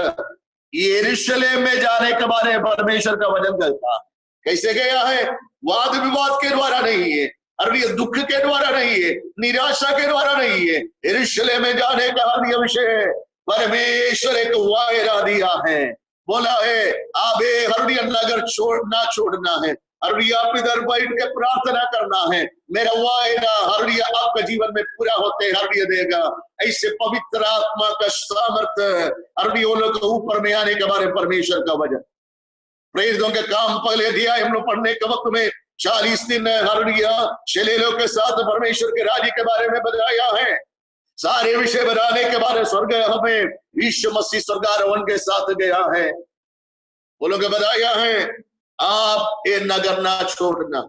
यरूशलेम में जाने के बारे में परमेश्वर का वचन कहता है। कैसे गया है? वाद विवाद के द्वारा नहीं है, और ये दुख के द्वारा नहीं है, निराशा के द्वारा नहीं है। यरूशलेम में जाने का हर विषय है, परमेश्वर एक वायदा दिया है, बोला है आबे हरदिया नगर छोड़ना है, हरदिया इधर बैठ के प्रार्थना करना है, मेरा वायदा हरदिया आपका जीवन में पूरा होते हरदिया देगा। ऐसे पवित्र आत्मा का सामर्थ्य हरदियों लोग ऊपर में आने के बारे में परमेश्वर का वचन, प्रेरितों के काम पहले दिया हम लोग पढ़ने के वक्त में 40 दिन हरदिया चेलों के साथ परमेश्वर के राज्य के बारे में बताया है। सारे विषय बनाने के बाद स्वर्ग हमें यीशु मसीह स्वर्गारोहण के साथ गया है। वो लोग बताया है आप ये नगर ना छोड़ना,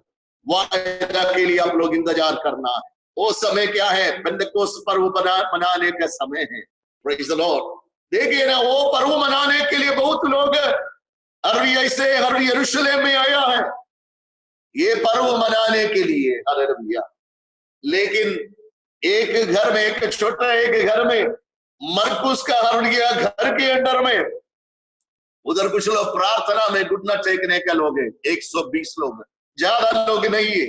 वायदा के लिए आप लोग इंतजार करना है। वो समय क्या है? पेंटेकोस्त पर्व मनाने का समय है। Praise the Lord. देखिए ना, वो पर्व मनाने के लिए बहुत लोग ऐसे हर यरूशलेम में आया है ये पर्व मनाने के लिए। हालेलुया। लेकिन एक घर में, एक छोटा एक घर में, मरकुस का हरलिया घर के अंदर में, उधर कुछ लोग प्रार्थना में घुटना टेकने का लोग है, 120 लोग, ज्यादा लोग नहीं है।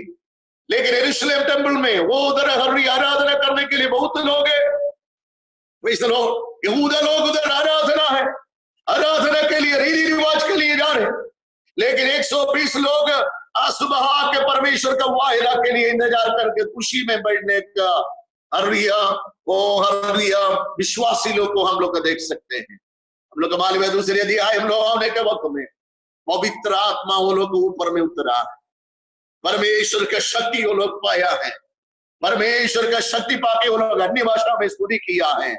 लेकिन यरूशलेम टेम्पल में वो उधर हरलिया आराधना करने के लिए बहुत लोग है। वैसे लोग यहूदा लोग उधर आराधना है, आराधना के लिए रीति रिवाज के लिए जा रहे, लेकिन 120 लोग सुबह के परमेश्वर का वायदा के लिए इंतजार करके खुशी में बैठने का हरलिया विश्वासी लोग को हम लोग को देख सकते हैं। हम लोग मालूम है दूसरे अध्याय हम लोग आने के वक्त में पवित्र आत्मा वो लोग ऊपर में उतरा है, परमेश्वर का शक्ति वो लोग पाया है, परमेश्वर का शक्ति पाके वो लोग अन्य भाषा में स्तुति किया है।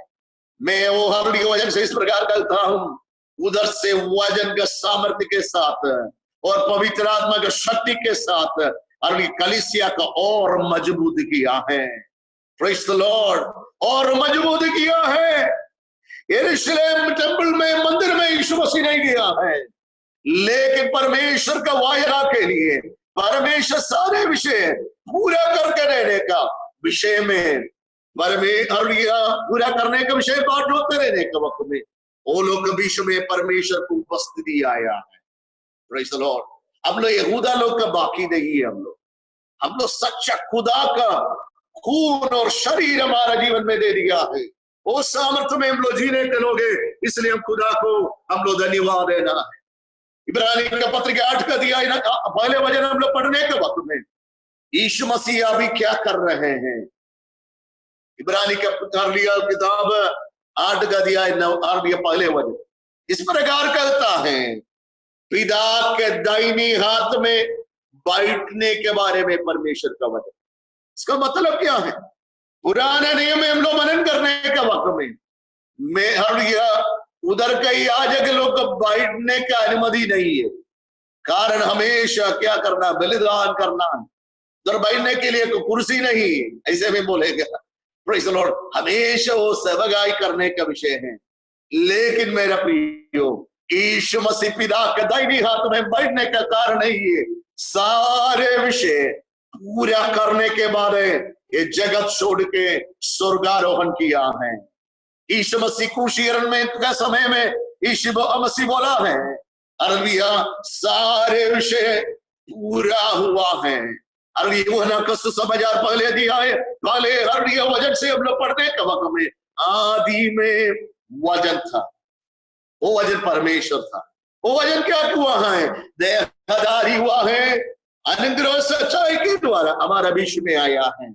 मैं वो हरलिया वचन से इस प्रकार करता हूं, उधर से वचन के सामर्थ्य के साथ और पवित्र आत्मा के शक्ति के साथ हरलिया कलीसिया का और मजबूत किया है। Praise the Lord. और मजबूत किया है। यरूशलेम टेम्पल में, मंदिर में यीशु मसीह नहीं गया है, लेकिन परमेश्वर का वायदा के लिए परमेश्वर सारे विषय पूरा करके रहने का विषय में, पूरा करने के विषय बात होते रहने के वक्त में वो लोग विश्व में परमेश्वर को उपस्थिति आया है। Praise the Lord. हम लोग यहूदा लोग का बाकी नहीं है, हम लोग सच्चा खुदा का खून और शरीर हमारा जीवन में दे दिया है। वो सामर्थ्य में हम लोग जीने के लोग हैं, इसलिए हम खुदा को हम लोग धन्यवाद देना है। इब्रानी का पत्र के 8 का दिया पहले वचन हम लोग पढ़ने के वक्त में यीशु मसीह अभी क्या कर रहे हैं। इब्रानी का कर लिया किताब 8 का दिया पहले वचन इस प्रकार कहता है, पिता के दाहिनी हाथ में बैठने के बारे में परमेश्वर का वचन। इसका मतलब क्या है? पुराने नियम में हम लोग मनन करने के वक्त में मैं उधर कई याजक लोग को बैठने की अनुमति नहीं है, कारण हमेशा क्या करना, बलिदान करना। उधर बैठने के लिए तो कुर्सी नहीं, ऐसे में बोलेगा। प्रेज़ द लॉर्ड, हमेशा वो सेवकाई करने का विषय है। लेकिन मेरा प्रियो, यीशु मसीह पिता के दाहिनी हाथ में बैठने का कारण है ये सारे विषय पूरा करने के बाद ये जगत छोड़ के स्वर्गारोहण किया है। यीशु मसीह क्रूसीकरण में का समय में यीशु मसीह बोला है, हालेलुया, सारे विषय पूरा हुआ है। हालेलुया, कसु समाचार पहले दिया है, पहले हालेलुया वचन से हम लोग पढ़ने के वक्त में आदि में वचन था, वो वचन परमेश्वर था। वो वचन क्या हुआ है? देहधारी हुआ है, अनुग्रह सच्चाई के द्वारा हमारा विश्व में आया है।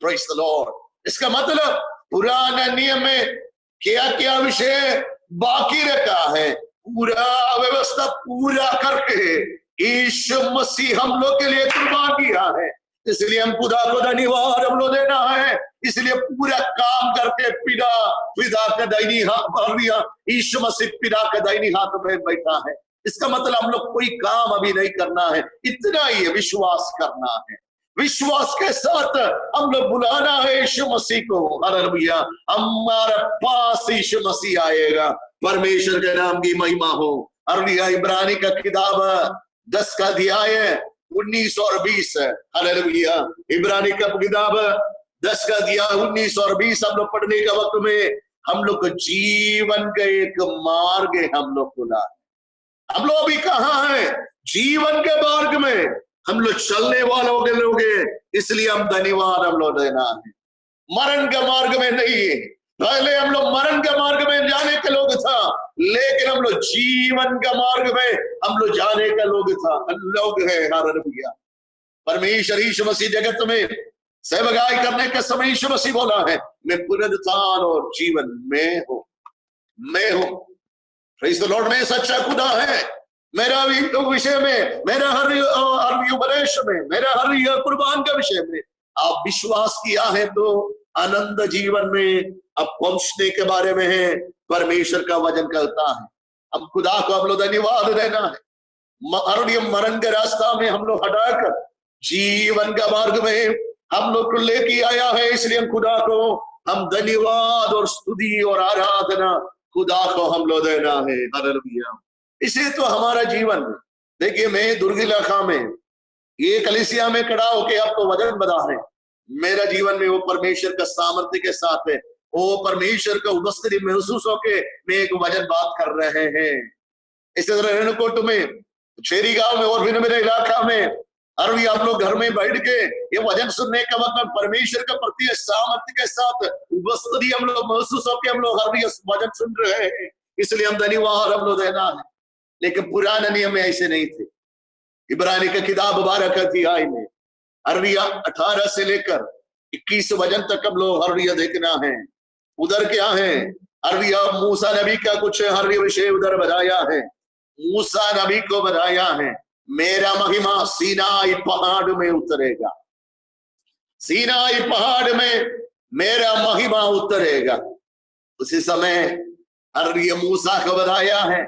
Praise the Lord. इसका मतलब पुराने नियम में क्या क्या विषय बाकी रखा है, पूरा व्यवस्था पूरा करके यीशु मसीह हम लोग के लिए कुर्बान किया है। इसलिए हम खुदा को धन्यवाद हम लोग देना है। इसलिए पूरा काम करके पिता का दाहिनी हाथ, यीशु मसीह पिता का दाहिनी हाथ में बैठा है। इसका मतलब हम लोग कोई काम अभी नहीं करना है, इतना ही है, विश्वास करना है। विश्वास के साथ हम लोग बुलाना है यीशु मसीह को। हालेलुया, हमारे पास यीशु मसीह आएगा। परमेश्वर के नाम की महिमा हो। हालेलुया, इब्रानी का किताब 10 का अध्याय 19 और 20। हालेलुया, इब्रानी का किताब 10 का अध्याय 19 और 20 हम लोग पढ़ने के वक्त में हम लोग को जीवन का एक मार्ग हम लोग खुला। हम लोग अभी कहाँ हैं? जीवन के मार्ग में हम लोग चलने वालों के लोग हैं। इसलिए हम धन्यवाद हम लोग देना है। मरण के मार्ग में नहीं है। पहले हम लोग मरण के मार्ग में जाने के लोग था, लेकिन हम लोग जीवन के मार्ग में हम लोग जाने का लोग है। हालेलुया, परमेश्वर यीशु मसीह जगत में सेवकाई करने के समय यीशु मसीह बोला है, मैं पुनरुत्थान और जीवन में हूं, मैं हूं। प्रेज़ द लॉर्ड, मैं सच्चा खुदा है। मेरा विषय में, मेरा हर उपदेश में, मेरा हर कुर्बान के विषय में आप विश्वास किया है तो आनंद जीवन में अब पहुंचने के बारे में है। परमेश्वर का वचन कहता है। अब खुदा को हम लोग धन्यवाद देना है। मरण के रास्ता में हम लोग हटाकर जीवन का मार्ग में हम लोग को लेके आया है। इसलिए हम खुदा को हम धन्यवाद और स्तुति और आराधना खुदा को हम लोग देना है। हालेलुया, इसे तो हमारा जीवन, देखिए मैं दुर्ग इलाका में ये कलीसिया में खड़ा होके आपको वचन बता रहे, मेरा जीवन में वो परमेश्वर का सामर्थ्य के साथ है, वो परमेश्वर का उपस्थिति महसूस होके मैं एक वचन बात कर रहे हैं। इसी तरह रेणुकोट में, छेरी गांव में और भी मेरे इलाका में अरबी आप लोग घर में बैठ के ये वचन सुनने का मतलब परमेश्वर का प्रति सामर्थ्य के साथ उपस्थिति हम लोग महसूस होके हम लोग अरबी वचन सुन रहे हैं। इसलिए हम धन्यवाद हम लोग देना है। लेकिन पुराने नियम में ऐसे नहीं थे। इब्रानी का किताब 12 का अध्याय में अरबिया 18 से लेकर 21 वचन तक हम लोग अरबिया देखना है। उधर क्या है? अरबिया मूसा नबी का कुछ हर विषय उधर बताया है। मूसा नबी को बताया है, मेरा महिमा सीनाई पहाड़ में उतरेगा, सीनाई पहाड़ में मेरा महिमा उतरेगा। उसी समय अरबिया मूसा को बताया है,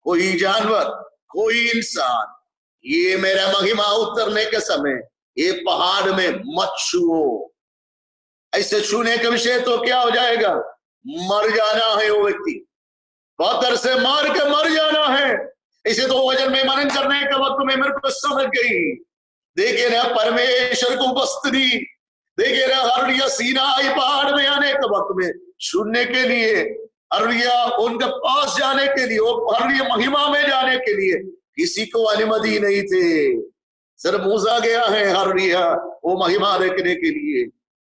कोई जानवर, कोई इंसान, ये मेरा महिमा उतरने के समय ये पहाड़ में मत छुओ। ऐसे छूने का विषय तो क्या हो जाएगा? मर जाना है वो व्यक्ति, पत्थर से मार के मर जाना है। इसे तो वचन में मनन करने के वक्त में मेरे को समझ गई। देखिए ना परमेश्वर को उपस्थिति, देखिए ना हरिया सीनाई पहाड़ में आने के वक्त में छूने के लिए, हरिया उनके पास जाने के लिए, हरिया महिमा में जाने के लिए किसी को अनुमति नहीं थे। सिर्फ मूसा गया है हरिया वो महिमा देखने के लिए।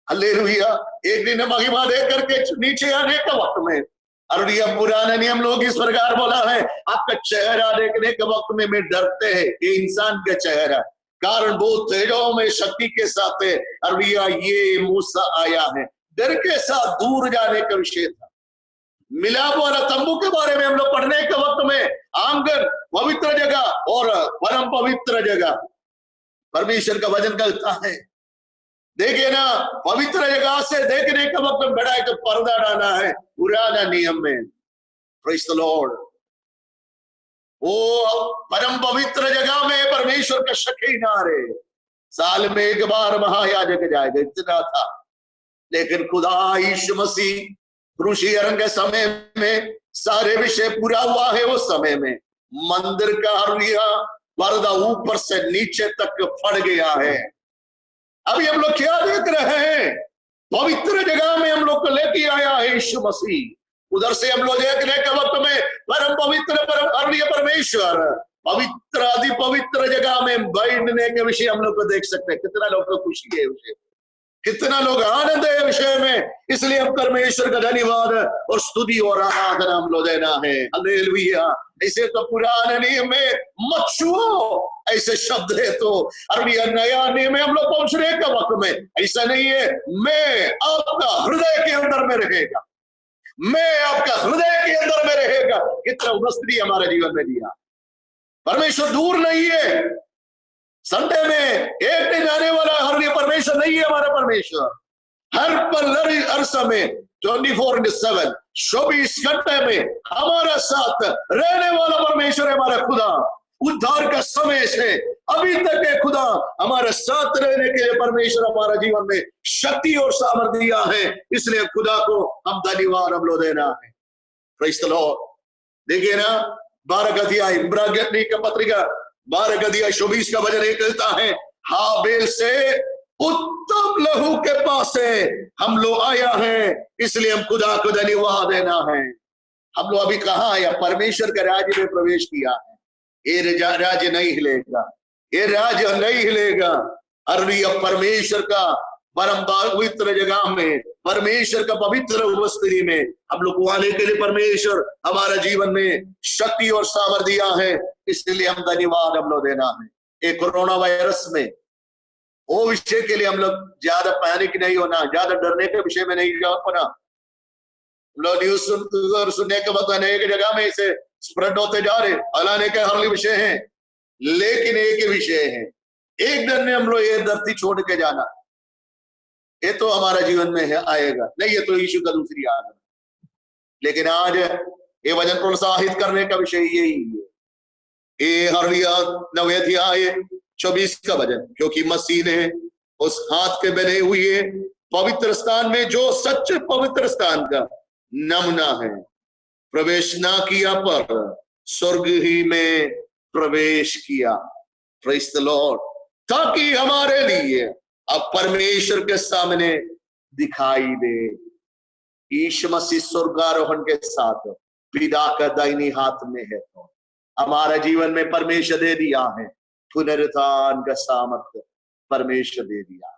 हालेलुया, एक दिन महिमा देख करके नीचे आने के वक्त में अरबिया पुराने नियम लोग इस प्रकार बोला है, आपका चेहरा देखने के वक्त में मैं डरते हैं ये इंसान का चेहरा, कारण वो तेजों में शक्ति के साथ है। अरबिया ये मूसा आया है, डर के साथ दूर जाने का विषय था। मिलाप वाला तंबू के बारे में हम लोग पढ़ने के वक्त में आंगन, पवित्र जगह और परम पवित्र जगह परमेश्वर का वचन कहता है। देखिए ना पवित्र जगह से देखने के वक्त में बड़ा एक पर्दा डाला है पुराना नियम में। Praise the Lord. वो परम पवित्र जगह में परमेश्वर का शकीना रहे, साल में एक बार महायाजक जाएगा, इतना था। लेकिन खुदा यीशु मसीह क्रूसी रंग के समय में सारे विषय पूरा हुआ है। उस समय में मंदिर का हरिया पर्दा ऊपर से नीचे तक फट गया है। अभी हम लोग क्या देख रहे हैं? पवित्र जगह में हम लोग को लेके आया है यीशु मसीह। उधर से हम लोग देखने के वक्त में परम पवित्र परम हरिया परमेश्वर पवित्र आदि पवित्र जगह में बैठने के विषय हम लोग को देख सकते हैं। कितना लोग को खुशी है विषय, कितना लोग आनंद है विषय में। इसलिए हम परमेश्वर का धन्यवाद और स्तुति और आराधना हम लोग देना है। हालेलुया। ऐसे तो पुराने नियम में मत छुओ ऐसे शब्द है, तो अरबी नया नियम में हम लोग पहुंचने के वक्त में ऐसा नहीं है। मैं आपका हृदय के अंदर में रहेगा, मैं आपका हृदय के अंदर में रहेगा। कितना उपस्थिति हमारे जीवन में दिया। परमेश्वर दूर नहीं है। संडे में एक दिन आने वाला हर परमेश्वर नहीं है। हमारा परमेश्वर हर पल हर समय 24/7 24 घंटे में हमारा साथ रहने वाला परमेश्वर है। हमारा खुदा उद्धार का समय से अभी तक है। खुदा हमारे साथ रहने के लिए परमेश्वर हमारा जीवन में शक्ति और सामर्थ्य दिया है। इसलिए खुदा को हम धन्यवाद हम लोग देना है। Praise the Lord. देखिए ना 12 अध्याय इब्रानी का पत्रिका 12 अध्याय 24 का वचन ये कहता है, हाबेल से उत्तम लहू के पास से हम लोग आया है, इसलिए हम खुदा को धन्यवाद देना है। हम लोग अभी कहाँ आया? परमेश्वर के राज्य में प्रवेश किया है। ये राज्य नहीं हिलेगा, ये राज्य नहीं हिलेगा। अरे अब परमेश्वर का परम पवित्र जगह में, परमेश्वर का पवित्र उपस्थिति में हम लोग को आने के लिए परमेश्वर हमारा जीवन में शक्ति और सामर्थ्य दिया है। इसलिए हम धन्यवाद हम लोग देना है। एक कोरोना वायरस में वो विषय के लिए हम लोग ज्यादा पैनिक नहीं होना, ज्यादा डरने के विषय में नहीं होना। लोग न्यूज सुनने के बाद अनेक जगह में इसे स्प्रेड होते जा रहे, अलाने के हर विषय हैं, लेकिन एक ही विषय है, एक दिन में हम लोग ये धरती छोड़ के जाना। ये तो हमारा जीवन में है, आएगा नहीं, ये तो यीशु का दूसरी आगमन। लेकिन आज ये वचन प्रोत्साहित करने का विषय यही है। ये हरिया 9 अध्याय 24 का वचन, क्योंकि मसीह ने उस हाथ के बने हुए पवित्र स्थान में, जो सच्चे पवित्र स्थान का नमूना है, प्रवेश ना किया पर स्वर्ग ही में प्रवेश किया। Praise the Lord. ताकि हमारे लिए अब परमेश्वर के सामने दिखाई दे। यीशु मसीह स्वर्गारोहण के साथ पिता का दाहिनी हाथ में है, तो हमारा जीवन में परमेश्वर दे दिया है। पुनरुत्थान का सामर्थ्य परमेश्वर दे दिया।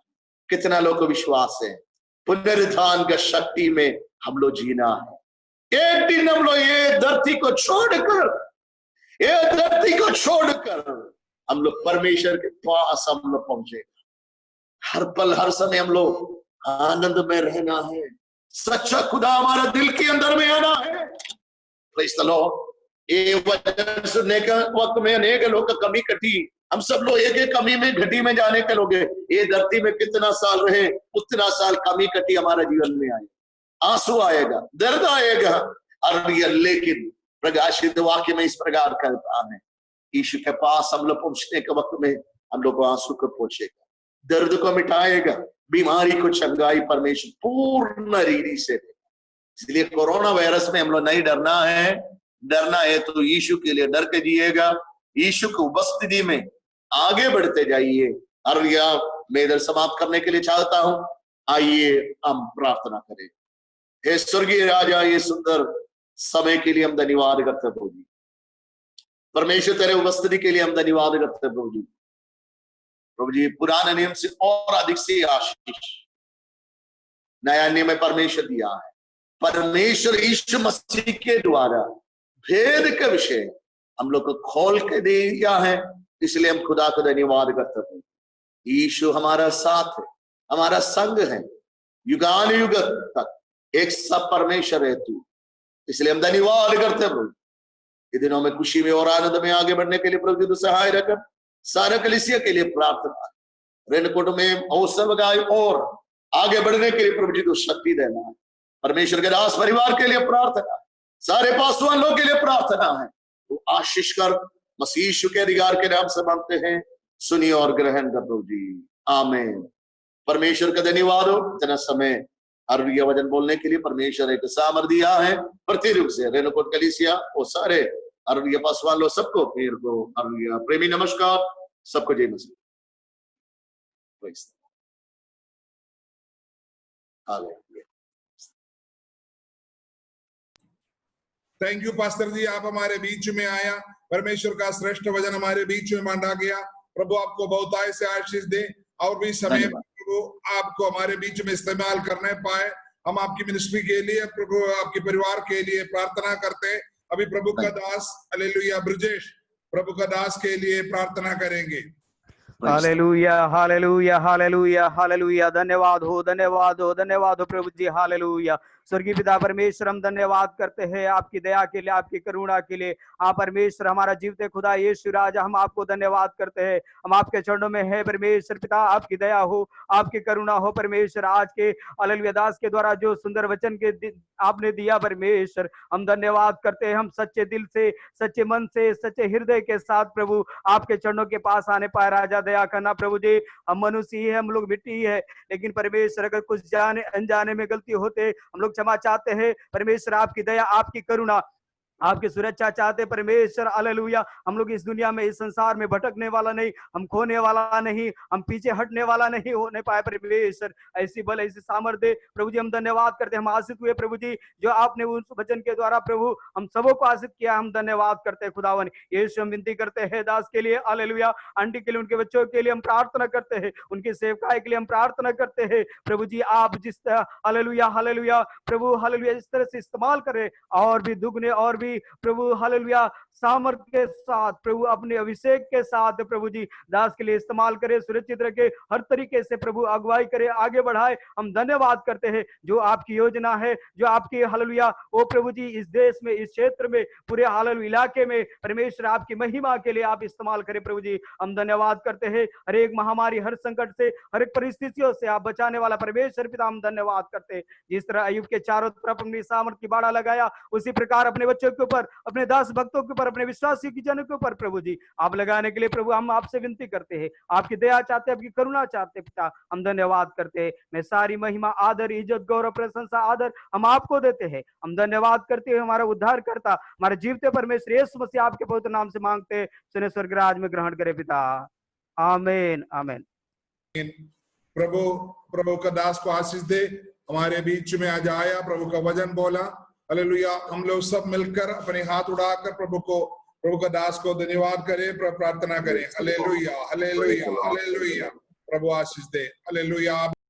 कितना लोग को विश्वास है? पुनरुत्थान का शक्ति में हम लोग जीना है। एक दिन हम लोग ये धरती को छोड़कर हम लोग परमेश्वर के पास हम लोग पहुंचेगा। हर पल हर समय हम लोग आनंद में रहना है। सच्चा खुदा हमारा दिल के अंदर में आना है। Praise the Lord. ये वचन सुनने के वक्त में अनेक लोग का कमी कटी, हम सब लोग एक एक कमी में घटी में जाने के लोग हैं। ये धरती में कितना साल रहे, उतना साल कमी कटी हमारे जीवन में आई, आंसू आएगा, दर्द आएगा। और लेकिन प्रकाशित वाक्य में इस प्रकार कहता है, यीशु के पास हम लोग पहुंचने के वक्त में हम लोग को आंसू को पहुंचेगा, दर्द को मिटाएगा, बीमारी को चंगाई परमेश्वर पूर्ण रीति से देगा। इसलिए कोरोना वायरस में हम लोग नहीं डरना है। डरना है तो यीशु के लिए डर के जिएगा, यीशु की उपस्थिति में आगे बढ़ते जाइए। और मैं इधर समाप्त करने के लिए चाहता हूं। आइए हम प्रार्थना करें। हे स्वर्गीय राजा, ये सुंदर समय के लिए हम धन्यवाद करते प्रभु जी। परमेश्वर तेरे उपस्थिति के लिए हम धन्यवाद करते प्रभु जी। प्रभु जी, पुराने नियम से और अधिक से आशीष नया नियम में परमेश्वर दिया है। परमेश्वर यीशु मसीह के द्वारा भेद का विषय हम लोग को खोल के दे दिया है। इसलिए हम खुदा को धन्यवाद करते हैं। यीशु हमारा साथ है, हमारा संग है, युगान युग तक एक सब परमेश्वर है तू। इसलिए हम धन्यवाद करते हैं। इन दिनों में खुशी में और आनंद में आगे बढ़ने के लिए प्रभु जी सहाय रखकर सारे कलीसिया के लिए प्रार्थना, रेनकोट में अवसर गाय और आगे बढ़ने के लिए प्रभु जी को शक्ति देना है। परमेश्वर के दास परिवार के लिए प्रार्थना, सारे पासवान वालों के लिए प्रार्थना है, वो आशीष कर मसीह यीशु के अधिकार के नाम से मांगते हैं, सुनिए और ग्रहण कर दो जी, आमीन। परमेश्वर का धन्यवाद हो, इतना समय अरबी वचन बोलने के लिए परमेश्वर एक सामर्थ दिया है। प्रति रूप से रेणुकूट कलीसिया वो सारे अरबी पासवान लोग सबको फिर को अरबी प्रेमी नमस्कार, सबको जय मसीह। थैंक यू पास्टर जी, आप हमारे बीच में आया, परमेश्वर का श्रेष्ठ वचन हमारे बीच में बांटा गया। प्रभु आपको बहुताय से आशीष दे और भी समय प्रभु आपको हमारे बीच में इस्तेमाल करने पाए। हम आपकी मिनिस्ट्री के लिए, प्रभु आपके परिवार के लिए प्रार्थना करते हैं। अभी प्रभु का दास हालेलुया ब्रजेश प्रभु का दास के लिए प्रार्थना करेंगे। हालेलुया हालेलुया हालेलुया हालेलुया, धन्यवाद हो धन्यवाद हो धन्यवाद हो प्रभु जी, हालेलुया। स्वर्गीय पिता परमेश्वर, हम धन्यवाद करते हैं आपकी दया के लिए, आपकी करुणा के लिए। आप परमेश्वर हमारा जीवते खुदा यीशु राजा, हम आपको धन्यवाद करते हैं। हम आपके चरणों में है परमेश्वर पिता, आपकी दया हो, आपकी करुणा हो परमेश्वर। आज के हालेलुया दास के द्वारा जो सुंदर वचन के आपने दिया परमेश्वर, हम धन्यवाद करते हैं। हम सच्चे दिल से, सच्चे मन से, सच्चे हृदय के साथ प्रभु आपके चरणों के पास आने पाए। राजा दया करना प्रभु जी, हम मनुष्य ही है, हम लोग मिट्टी है, लेकिन परमेश्वर अगर कुछ जाने अनजाने में गलती होते हम लोग क्षमा चाहते हैं परमेश्वर। आपकी दया, आपकी करुणा, आपकी सुरक्षा चाहते परमेश्वर, हालेलुया। हम लोग इस दुनिया में, इस संसार में भटकने वाला नहीं, हम खोने वाला नहीं, हम पीछे हटने वाला नहीं होने पाए परमेश्वर। ऐसी बल, ऐसी सामर्थ्य प्रभु जी, हम धन्यवाद करते हैं। हम आशीष हुए प्रभु जी, जो आपने उस वचन के द्वारा प्रभु हम सबों को आशीष किया, हम धन्यवाद करते हैं खुदावन। यीशु हम विनती करते हैं दास के लिए, हालेलुया, आंटी के लिए, उनके बच्चों के लिए हम प्रार्थना करते हैं, उनकी सेवकाई के लिए हम प्रार्थना करते हैं प्रभु जी। आप जिस हालेलुया हालेलुया प्रभु हालेलुया इस तरह से इस्तेमाल करें, और भी दुगने और भी प्रभु हालेलुया सामर्थ्य के साथ प्रभु, अपने अभिषेक के साथ प्रभु जी दास के लिए इस्तेमाल करे, सुरक्षित रखे, हर तरीके से प्रभु अगुवाई करे, आगे बढ़ाए। हम धन्यवाद करते हैं जो आपकी योजना है, जो आपकी हालेलुया ओ प्रभु जी इस देश में, इस क्षेत्र में, पूरे हालेलुया इलाके में परमेश्वर आपकी महिमा के लिए आप इस्तेमाल करें प्रभु जी। हम धन्यवाद करते हैं। हर एक महामारी, हर संकट से, हर एक परिस्थितियों से आप बचाने वाला परमेश्वर पिता, हम धन्यवाद करते हैं। जिस तरह अय्यूब के चारों तरफ अपनी सामर्थ की बाड़ा लगाया, उसी प्रकार अपने बच्चों के ऊपर, अपने दास भक्तों के ऊपर, अपने विश्वासी की जनों के ऊपर प्रभु जी आप लगाने के लिए प्रभु हम आपसे विनती करते हैं। आपकी दया चाहते हैं, आपकी करुणा चाहते हैं पिता, हम धन्यवाद करते हैं। मैं सारी महिमा, आदर, इज्जत, गौरव, प्रशंसा, आदर हम आपको देते हैं। हम धन्यवाद करते हैं। हमारा उद्धार करता, हमारे जीवते परमेश्वर यीशु मसीह आपके पवित्र नाम से मांगते हैं, सुने स्वर्ग राज में ग्रहण करे पिता, आमीन आमीन। प्रभु का दास को आशीष दे, हमारे बीच में आज आया, प्रभु का वचन बोला, हालेलुया। हम लोग सब मिलकर अपने हाथ उड़ाकर प्रभु का दास को धन्यवाद करें, प्रार्थना करें। हालेलुया हालेलुया हालेलुया, प्रभु आशीष दे, हालेलुया।